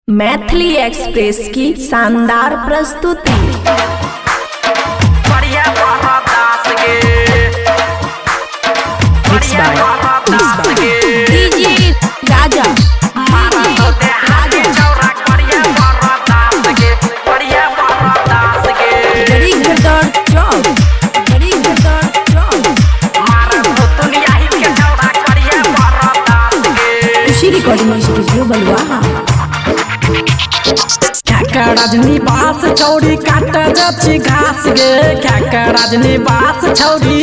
Maithili express की शानदार प्रस्तुति। डीजे राजा खुशी रिकॉर्डिंग स्टूडियो बलुआ। रजनी बास छौरी काट जाची घास गे रजनी बास छौरी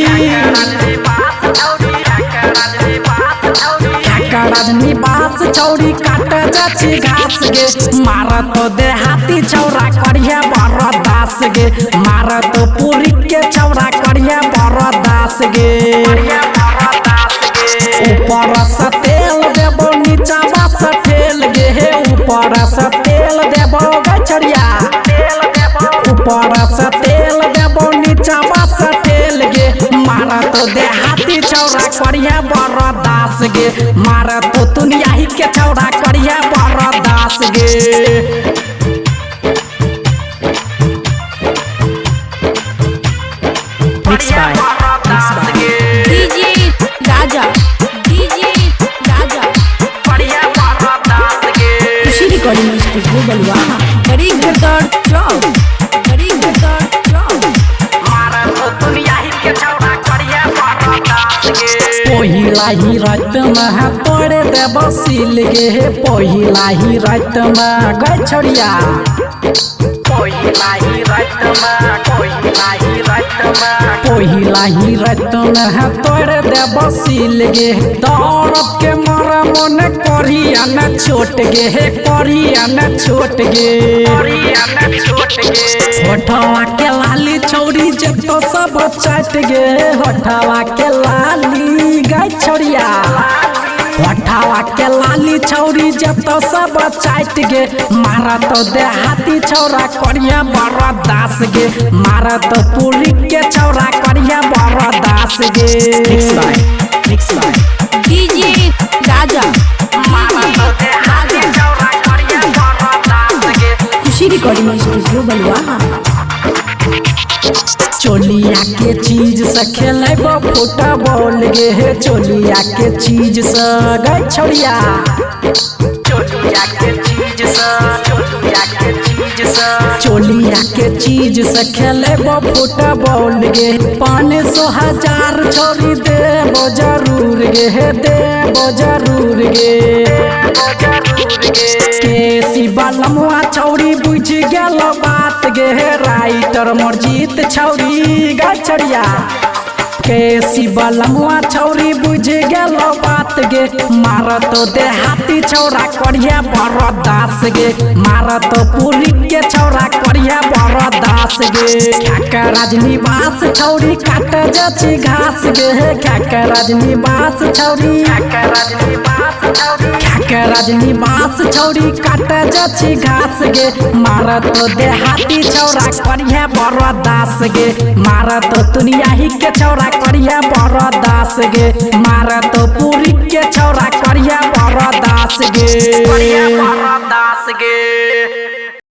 रजनी बास छौरी काट जाची घास गे मार तो देहाती छौरा करिया बरदास गे मार तो पूरी के छौरा करिया बरदास गे ऊपर से तेल देबो नीचा बस ठेल गे ऊपर से तेल देबो गछड़िया ऊपर से तेल देबो नीचा बस ठेल गे मारा तो देहाती छौरा करिया बरदास गे मारा तो दुनियाही के छौरा करिया बरदास गे। डीजे राजा खुशी रिकॉर्डिंग स्टूडियो बलुआ। पहिला ही रात में तोड़े देव सिल गे पहिला ही रात में गछड़िया पहिला ही रात में तोड़े देव सिल गे दौड़ब के मर मन करिया न छोट गे करिया न छोट गे होठवा के लाली छौरी जतो सब चाट गे होठवा के लाली गछड़िया होठवा के लाली छौरी जतो सब चाट गे मारा तो देहाती छौरा करिया बरदास गे मारा तो पूरी के छौरा करिया बरदास गे। डीजे राजा खुशी रिकॉर्डिंग स्टूडियो बलुआ। चोलिया के चीज से खेलब फुटबॉल गे चोलिया के चीज से गछड़िया चोलिया के चीज से खेलब फुटबॉल गे 500,000 छोड़ी देबो जरूर गे देबो जरूर गे केसी बलमुआ छौरी बुझ गेल बात गे राइटर मर्जीत छौरी गछड़िया केसी बलमुआ छौरी बुझ गेल बात गे मार तो देहाती छौरा करिया बरदास गे मार तो पूरी के छौरा करिया बरदास गे रजनी बास छौरी काट जाची घास गे रजनी बास छौरी रजनी बास छौरी काट जाची घास गे मार तो देहाती छौरा करिया बरदास गे मार तो दुनियाही के छौरा करिया बरदास गे मार तो पूरी के छौरा करिया बरदास गे।